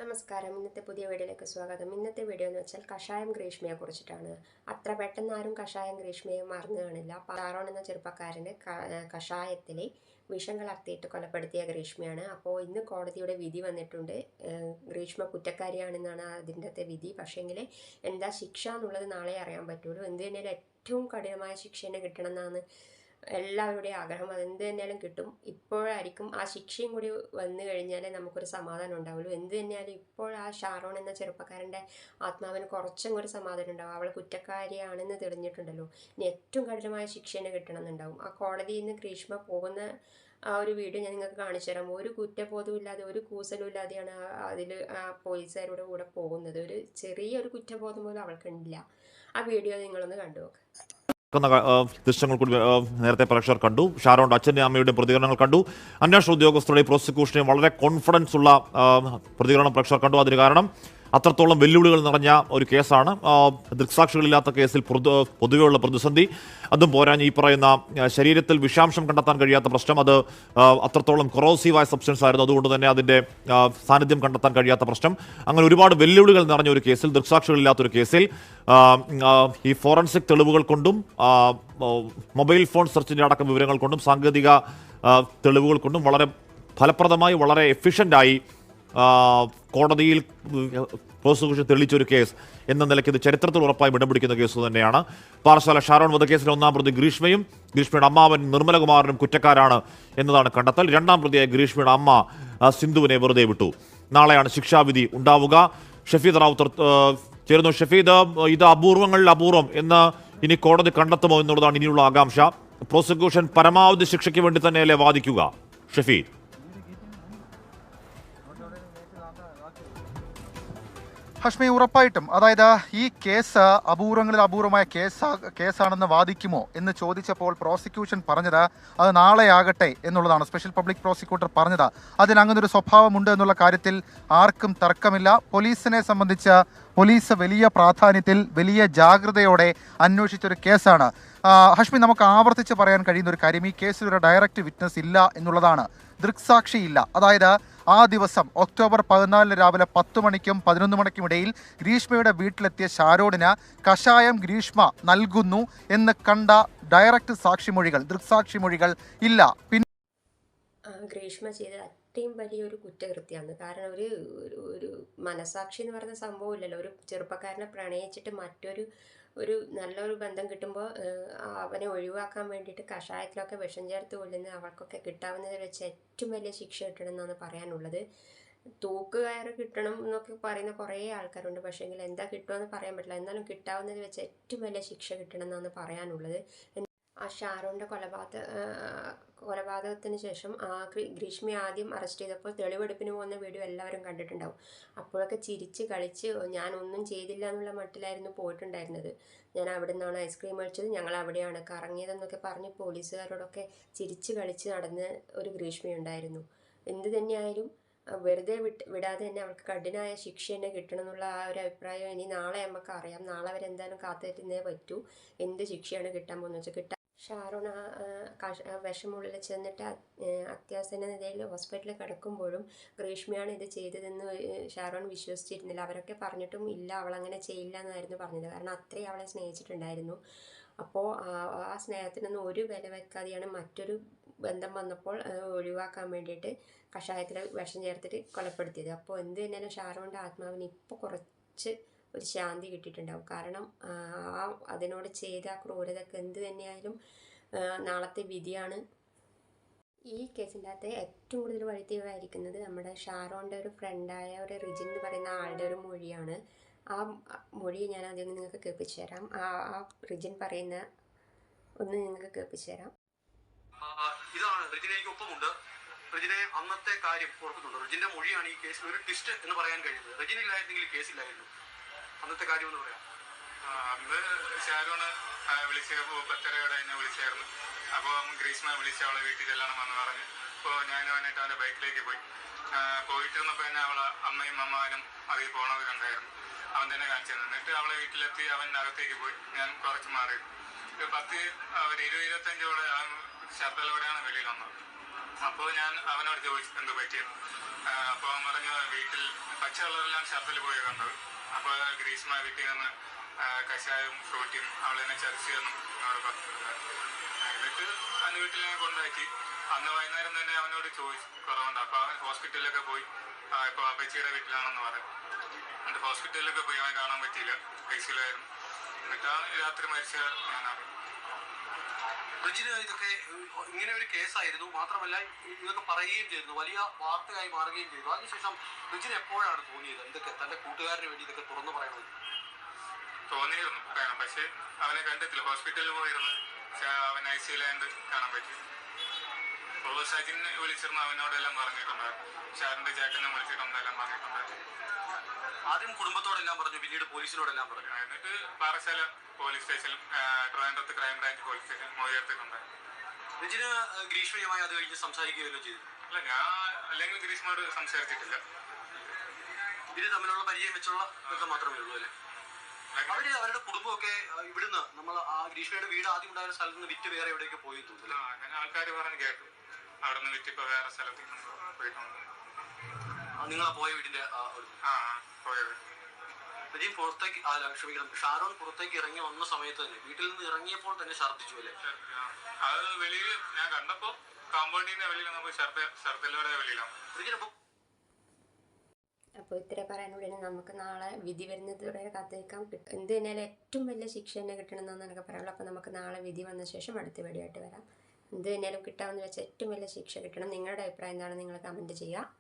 നമസ്കാരം. ഇന്നത്തെ പുതിയ വീഡിയോയിലേക്ക് സ്വാഗതം. ഇന്നത്തെ വീഡിയോ എന്ന് വെച്ചാൽ കഷായം ഗ്രീഷ്മയെ കുറിച്ചിട്ടാണ്. അത്ര പെട്ടെന്ന് ആരും കഷായം ഗ്രീഷ്മയെ മറന്നു കാണില്ല. ഷാരോൺ എന്ന ചെറുപ്പക്കാരന് കഷായത്തിൽ വിഷം കലർത്തിയിട്ട് കൊലപ്പെടുത്തിയ ഗ്രീഷ്മയാണ്. അപ്പോൾ ഇന്ന് കോടതിയുടെ വിധി വന്നിട്ടുണ്ട്. ഗ്രീഷ്മ കുറ്റക്കാരിയാണെന്നാണ് അതിൻ്റെ വിധി. പക്ഷേങ്കിൽ എന്താ ശിക്ഷ എന്നുള്ളത് നാളെ അറിയാൻ പറ്റുള്ളൂ. എന്ത് തന്നെയാലും ഏറ്റവും കഠിനമായ ശിക്ഷ തന്നെ കിട്ടണം എന്നാണ് എല്ലാവരുടെയും ആഗ്രഹം. അതെന്ത് തന്നെയാലും കിട്ടും. ഇപ്പോഴായിരിക്കും ആ ശിക്ഷയും കൂടി വന്നു കഴിഞ്ഞാലേ നമുക്കൊരു സമാധാനം ഉണ്ടാവുള്ളൂ. എന്ത് തന്നെയാലും ഇപ്പോൾ ആ ഷാരോൺ എന്ന ചെറുപ്പക്കാരൻ്റെ ആത്മാവിന് കുറച്ചും കൂടി സമാധാനം ഉണ്ടാവും. അവൾ കുറ്റക്കാരിയാണെന്ന് തെളിഞ്ഞിട്ടുണ്ടല്ലോ. ഇനി ഏറ്റവും കഠിനമായ ശിക്ഷ തന്നെ കിട്ടണം എന്നുണ്ടാവും. ആ കോടതിയിൽ നിന്ന് ഗ്രീഷ്മ പോകുന്ന ആ ഒരു വീഡിയോ ഞാൻ നിങ്ങൾക്ക് കാണിച്ചു തരാം. ഒരു കുറ്റബോധവും ഇല്ലാതെ ഒരു കൂസലും ഇല്ലാതെയാണ് അതിൽ ആ പോലീസുകാരുടെ കൂടെ പോകുന്നത്. ഒരു ചെറിയൊരു കുറ്റബോധം പോലും അവൾക്കുണ്ടില്ല. ആ വീഡിയോ നിങ്ങളൊന്ന് കണ്ടു നോക്ക്. ദൃശ്യങ്ങൾ കൂടി നേരത്തെ പ്രേക്ഷകർ കണ്ടു. ഷാരോണിന്റെ അച്ഛൻ്റെ അമ്മയുടെ പ്രതികരണങ്ങൾ കണ്ടു. അന്വേഷണ ഉദ്യോഗസ്ഥരുടെ പ്രോസിക്യൂഷനെ വളരെ കോൺഫിഡൻസ് ഉള്ള പ്രതികരണം പ്രേക്ഷകർ കണ്ടു. അതിന് കാരണം അത്രത്തോളം വെല്ലുവിളികൾ നിറഞ്ഞ ഒരു കേസാണ്. ദൃക്സാക്ഷികളില്ലാത്ത കേസിൽ പൊതുവെയുള്ള പ്രതിസന്ധി, അതും പോരാഞ്ഞ് ഈ പറയുന്ന ശരീരത്തിൽ വിഷാംശം കണ്ടെത്താൻ കഴിയാത്ത പ്രശ്നം, അത് അത്രത്തോളം കൊറോസീവായ സബ്സ്റ്റൻസ് ആയിരുന്നു. അതുകൊണ്ട് തന്നെ അതിൻ്റെ സാന്നിധ്യം കണ്ടെത്താൻ കഴിയാത്ത പ്രശ്നം, അങ്ങനെ ഒരുപാട് വെല്ലുവിളികൾ നിറഞ്ഞ ഒരു കേസിൽ, ദൃക്സാക്ഷികളില്ലാത്തൊരു കേസിൽ ഈ ഫോറൻസിക് തെളിവുകൾ കൊണ്ടും മൊബൈൽ ഫോൺ സെർച്ചിൻ്റെ അടക്കം വിവരങ്ങൾ കൊണ്ടും സാങ്കേതിക തെളിവുകൾ കൊണ്ടും വളരെ ഫലപ്രദമായി വളരെ എഫിഷ്യൻ്റായി കോടതിയിൽ പ്രോസിക്യൂഷൻ തെളിയിച്ചൊരു കേസ് എന്ന നിലയ്ക്ക് ഇത് ചരിത്രത്തിൽ ഉറപ്പായി ഇടം പിടിക്കുന്ന കേസ് തന്നെയാണ്. പാറശാല ഷാരോൺ വധക്കേസിലെ ഒന്നാം പ്രതി ഗ്രീഷ്മയും ഗ്രീഷ്മയുടെ അമ്മാവൻ നിർമ്മലകുമാരനും കുറ്റക്കാരാണ് എന്നതാണ് കണ്ടെത്തൽ. രണ്ടാം പ്രതിയായ ഗ്രീഷ്മയുടെ അമ്മ സിന്ധുവിനെ വെറുതെ വിട്ടു. നാളെയാണ് ശിക്ഷാവിധി ഉണ്ടാവുക. ഷഫീദ് റാവുത്തർ ചേരുന്നു. ഷഫീദ്, ഇത് അപൂർവങ്ങളിൽ അപൂർവം എന്ന് ഇനി കോടതി കണ്ടെത്തുമോ എന്നുള്ളതാണ് ഇനിയുള്ള ആകാംക്ഷ. പ്രോസിക്യൂഷൻ പരമാവധി ശിക്ഷയ്ക്ക് വേണ്ടി തന്നെയല്ലേ വാദിക്കുക? ഷഫീദ്, ഹഷ്മി, ഉറപ്പായിട്ടും അതായത് ഈ കേസ് അപൂർവങ്ങളിൽ അപൂർവമായ കേസാണെന്ന് വാദിക്കുമോ എന്ന് ചോദിച്ചപ്പോൾ പ്രോസിക്യൂഷൻ പറഞ്ഞത് അത് നാളെയാകട്ടെ എന്നുള്ളതാണ്. സ്പെഷ്യൽ പബ്ലിക് പ്രോസിക്യൂട്ടർ പറഞ്ഞത് അതിന് അങ്ങനെ ഒരു സ്വഭാവമുണ്ട് എന്നുള്ള കാര്യത്തിൽ ആർക്കും തർക്കമില്ല. പോലീസിനെ സംബന്ധിച്ച് പോലീസ് വലിയ പ്രാധാന്യത്തിൽ വലിയ ജാഗ്രതയോടെ അന്വേഷിച്ചൊരു കേസാണ്. ഹഷ്മി, നമുക്ക് ആവർത്തിച്ച് പറയാൻ കഴിയുന്ന ഒരു കാര്യം, ഈ കേസിൽ ഒരു ഡയറക്റ്റ് വിറ്റ്നസ് ഇല്ല എന്നുള്ളതാണ്. ദൃക്സാക്ഷിയില്ല. അതായത് ആ ദിവസം ഒക്ടോബർ 14 രാവിലെ 10 മണിക്കും 11 മണിക്കും ഇടയിൽ ഗ്രീഷ്മയുടെ വീട്ടിലെത്തിയ ഷാരോണിന് കഷായം ഗ്രീഷ്മ നൽകുന്നു എന്ന് കണ്ട ഡയറക്റ്റ് സാക്ഷിമൊഴികൾ, ദൃക്സാക്ഷിമൊഴികൾ ഇല്ല. ഗ്രീഷ്മ ചെയ്ത ഏറ്റവും വലിയൊരു കുറ്റകൃത്യമാണ്. കാരണം ഒരു മനസാക്ഷി എന്ന് പറയുന്ന സംഭവം ഇല്ലല്ലോ. ഒരു ചെറുപ്പക്കാരനെ പ്രണയിച്ചിട്ട് ഒരു നല്ലൊരു ബന്ധം കിട്ടുമ്പോൾ അവനെ ഒഴിവാക്കാൻ വേണ്ടിയിട്ട് കഷായത്തിലൊക്കെ വിഷം ചേർത്ത് കൊല്ലുന്ന അവൾക്കൊക്കെ കിട്ടാവുന്നതിൽ വെച്ച് ഏറ്റവും വലിയ ശിക്ഷ കിട്ടണം എന്നാണ് പറയാനുള്ളത്. തൂക്കുകയറ് കിട്ടണം എന്നൊക്കെ പറയുന്ന കുറേ ആൾക്കാരുണ്ട്. പക്ഷേങ്കിൽ എന്താ കിട്ടുമെന്ന് പറയാൻ പറ്റില്ല. എന്നാലും കിട്ടാവുന്നതിൽ വെച്ച് ഏറ്റവും വലിയ ശിക്ഷ കിട്ടണം എന്നാണ് പറയാനുള്ളത്. ആ ഷാരോണിൻ്റെ കൊലപാതകത്തിന് ശേഷം ഗ്രീഷ്മയെ ആദ്യം അറസ്റ്റ് ചെയ്തപ്പോൾ തെളിവെടുപ്പിന് പോകുന്ന വീഡിയോ എല്ലാവരും കണ്ടിട്ടുണ്ടാവും. അപ്പോഴൊക്കെ ചിരിച്ച് കളിച്ച് ഞാനൊന്നും ചെയ്തില്ല എന്നുള്ള മട്ടിലായിരുന്നു പോയിട്ടുണ്ടായിരുന്നത്. ഞാൻ അവിടെ നിന്നാണ് ഐസ്ക്രീം കഴിച്ചത്, ഞങ്ങൾ അവിടെയാണ് കറങ്ങിയതെന്നൊക്കെ പറഞ്ഞ് പോലീസുകാരോടൊക്കെ ചിരിച്ച് കളിച്ച് നടന്ന ഒരു ഗ്രീഷ്മയുണ്ടായിരുന്നു. എന്ത് തന്നെയായാലും വെറുതെ വിടാതെ തന്നെ അവൾക്ക് കഠിനമായ ശിക്ഷ തന്നെ കിട്ടണം എന്നുള്ള ആ ഒരു അഭിപ്രായം ഇനി നാളെ നമുക്ക് അറിയാം. നാളെ അവരെന്തായാലും കാത്തിരുന്നേ പറ്റൂ എന്ത് ശിക്ഷയാണ് കിട്ടാൻ പോകുന്നത് വെച്ചാൽ. ഷാരോൺ വിഷമുള്ളിൽ ചെന്നിട്ട് അത്യാസന്ന നിലയിൽ ഹോസ്പിറ്റലിൽ കിടക്കുമ്പോഴും ഗ്രീഷ്മയാണ് ഇത് ചെയ്തതെന്ന് ഷാരോൺ വിശ്വസിച്ചിരുന്നില്ല. അവരൊക്കെ പറഞ്ഞിട്ടും ഇല്ല, അവളങ്ങനെ ചെയ്യില്ല എന്നായിരുന്നു പറഞ്ഞത്. കാരണം അത്രയും അവളെ സ്നേഹിച്ചിട്ടുണ്ടായിരുന്നു. അപ്പോൾ ആ സ്നേഹത്തിനൊന്നും ഒരു വില വെക്കാതെയാണ് മറ്റൊരു ബന്ധം വന്നപ്പോൾ ഒഴിവാക്കാൻ വേണ്ടിയിട്ട് കഷായത്തിൽ വിഷം ചേർത്തിട്ട് കൊലപ്പെടുത്തിയത്. അപ്പോൾ എന്ത് തന്നെയാലും ഷാരോണിൻ്റെ ആത്മാവിന് ഇപ്പോൾ കുറച്ച് ഒരു ശാന്തി കിട്ടിയിട്ടുണ്ടാവും. കാരണം അതിനോട് ചെയ്ത ക്രൂരതയ്ക്ക് എന്ത് തന്നെയായാലും നാളത്തെ വിധിയാണ്. ഈ കേസിൻ്റെ അകത്ത് ഏറ്റവും കൂടുതൽ വഴിത്തിരിവായിരിക്കുന്നത് നമ്മുടെ ഷാരോണിൻ്റെ ഒരു ഫ്രണ്ടായ ഒരു റിജിൻ എന്ന് പറയുന്ന ആളുടെ ഒരു മൊഴിയാണ്. ആ മൊഴി ഞാൻ ആദ്യം നിങ്ങൾക്ക് കേൾപ്പിച്ചു തരാം. ആ റിജിൻ പറയുന്ന ഒന്ന് നിങ്ങൾക്ക് കേൾപ്പിച്ചു തരാം. ഇതാണ് റിജിനെ, എനിക്ക് ഒപ്പമുണ്ട്. റിജിനെ അന്നത്തെ കാര്യം ഓർക്കുന്നുണ്ട്. റിജിന്റെ മൊഴിയാണ് ഈ കേസിൽ ഒരു ട്വിസ്റ്റ് എന്ന് പറയാൻ കഴിയുന്നത്. റിജിനില്ലായിരുന്നെങ്കിൽ കേസില്ലായിരുന്നു. അന്നത്തെ കാര്യം എന്ന് പറയാം. അന്ന് ഷാരോണ് വിളിച്ചപ്പോൾ 10:30 എന്നെ വിളിച്ചായിരുന്നു. അപ്പോൾ ഗ്രീഷ്മ വിളിച്ച് അവളെ വീട്ടിൽ ചെല്ലണം എന്ന് പറഞ്ഞ് അപ്പോൾ ഞാനും അവനായിട്ട് അവൻ്റെ ബൈക്കിലേക്ക് പോയിട്ടിരുന്നപ്പോൾ തന്നെ അവളെ അമ്മയും അമ്മാവനും അതിൽ പോണത് കണ്ടായിരുന്നു. അവൻ തന്നെ കാണിച്ചു തന്നു. എന്നിട്ട് അവളെ വീട്ടിലെത്തി അവൻ്റെ അകത്തേക്ക് പോയി. ഞാൻ കുറച്ച് മാറി ഒരു 20-25 ഷർട്ടിലൂടെയാണ് വെളിയിൽ വന്നത്. അപ്പോൾ ഞാൻ അവനോട് ചോദിച്ചു എന്ത് പറ്റിയെന്ന്. അപ്പോൾ അവൻ പറഞ്ഞു വീട്ടിൽ പച്ചവെള്ളമെല്ലാം ഷർട്ടിൽ പോയി കണ്ടത്. അപ്പോൾ ഗ്രീഷ്മ വീട്ടിൽ നിന്ന് കഷായവും ഫ്രൂട്ടിയും അവളെന്നെ ചതിച്ചതെന്നും എന്നോട് പറഞ്ഞിട്ടുണ്ടായിരുന്നു. എന്നിട്ട് അന്ന് വീട്ടിൽ ഞാൻ കൊണ്ടാക്കി. അന്ന് വൈകുന്നേരം തന്നെ അവനോട് ചോദിച്ചു കുറവുണ്ട്. അപ്പോൾ അവൻ ഹോസ്പിറ്റലിലൊക്കെ പോയി ഇപ്പോൾ അപ്പച്ചിയുടെ വീട്ടിലാണെന്ന് പറയും. എന്നിട്ട് ഹോസ്പിറ്റലിലൊക്കെ പോയി അവൻ കാണാൻ പറ്റിയില്ല, ഐസിയിലായിരുന്നു. എന്നിട്ടാണ് രാത്രി മരിച്ച ഞാൻ അറിഞ്ഞു. റിജിന് ഇതൊക്കെ ഇങ്ങനെ ഒരു കേസായിരുന്നു, മാത്രമല്ല ഇതൊക്കെ പറയുകയും ചെയ്തു, വലിയ വാർത്തയായി മാറുകയും ചെയ്തു. അതിനുശേഷം റിജിന് എപ്പോഴാണ് തോന്നിയത് ഇതൊക്കെ തന്റെ കൂട്ടുകാരന് വേണ്ടി ഇതൊക്കെ തുറന്നു പറയണത്? തോന്നിയിരുന്നു കാരണം, പക്ഷെ അവനെ കണ്ടിട്ടില്ല. ഹോസ്പിറ്റലിൽ പോയിരുന്നു, പക്ഷെ അവൻ ഐസിയിലായത് കാണാൻ പറ്റി. അപ്പോൾ സജിനെ വിളിച്ചിരുന്നു, അവനോടെല്ലാം പറഞ്ഞിട്ടുണ്ടായിരുന്നു. ഷാറിന്റെ ചേട്ടനെ വിളിച്ചിട്ടുണ്ടെല്ലാം പറഞ്ഞിട്ടുണ്ടായിരുന്നു. ആദ്യം കുടുംബത്തോടെല്ലാം പറഞ്ഞു, പിന്നീട് പോലീസിനോടെല്ലാം പറഞ്ഞു. എന്നിട്ട് പാറശാല പോലീസ് സ്റ്റേഷനിൽ, ട്രിവാൻഡ്രത്ത് ക്രൈംബ്രാഞ്ച് പോലീസ് സ്റ്റേഷൻ മോചിയെടുത്തിട്ടുണ്ടായിരുന്നു. റിജിന് ഗ്രീഷ്മയുമായി അത് കഴിഞ്ഞ് സംസാരിക്കുകയല്ലോ ചെയ്തു? അല്ല, ഞാൻ അല്ലെങ്കിൽ ഗ്രീഷ്മയോട് സംസാരിച്ചിട്ടില്ല. ഇവര് തമ്മിലുള്ള പരിചയം വെച്ചുള്ള ബന്ധം മാത്രമേ ഉള്ളൂ അല്ലേ? അവരുടെ കുടുംബമൊക്കെ ഇവിടുന്ന് നമ്മൾ ആ ഗ്രീഷ്മയുടെ വീട് ആദ്യം ഉണ്ടായിരുന്ന സ്ഥലത്ത് നിന്ന് വിറ്റ് വേറെ എവിടെയൊക്കെ പോയി തോന്നുന്നു. അങ്ങനെ ആൾക്കാർ പറഞ്ഞ് കേട്ടു, അവിടെ നിന്ന് വിറ്റ് ഇപ്പൊ വേറെ സ്ഥലത്തേക്ക് പോയിട്ടുണ്ട്. നിങ്ങളാ പോയ വീടിന്റെ പോയത്. റിജിൻ പുറത്തേക്ക് ക്ഷമിക്കണം, ഷാരോൺ പുറത്തേക്ക് ഇറങ്ങി വന്ന സമയത്ത് തന്നെ വീട്ടിൽ നിന്ന് ഇറങ്ങിയപ്പോൾ തന്നെ ഛർദ്ദിച്ചു അല്ലേ? അത് വെളിയിൽ ഞാൻ കണ്ടപ്പോ കോമ്പൗണ്ടിന്റെ വെളിയിൽ നമുക്ക് ഷർട്ടിലൂടെ വെളിയിലാണ്. റിജിൻ അപ്പോൾ ഇത്ര പറയാനുള്ളിൽ നമുക്ക് നാളെ വിധി വരുന്നതോടെ കാത്തിരിക്കാം. എന്ത് തന്നെയാലും ഏറ്റവും വലിയ ശിക്ഷ തന്നെ കിട്ടണമെന്നാണ് എനിക്ക് പറയാനുള്ളത്. അപ്പോൾ നമുക്ക് നാളെ വിധി വന്ന ശേഷം അടുത്ത വീഡിയോ ആയിട്ട് വരാം. എന്ത് തന്നെയാലും കിട്ടാമെന്ന് വെച്ചാൽ ഏറ്റവും വലിയ ശിക്ഷ കിട്ടണം. നിങ്ങളുടെ അഭിപ്രായം എന്താണ് നിങ്ങൾ കമൻറ്റ് ചെയ്യുക.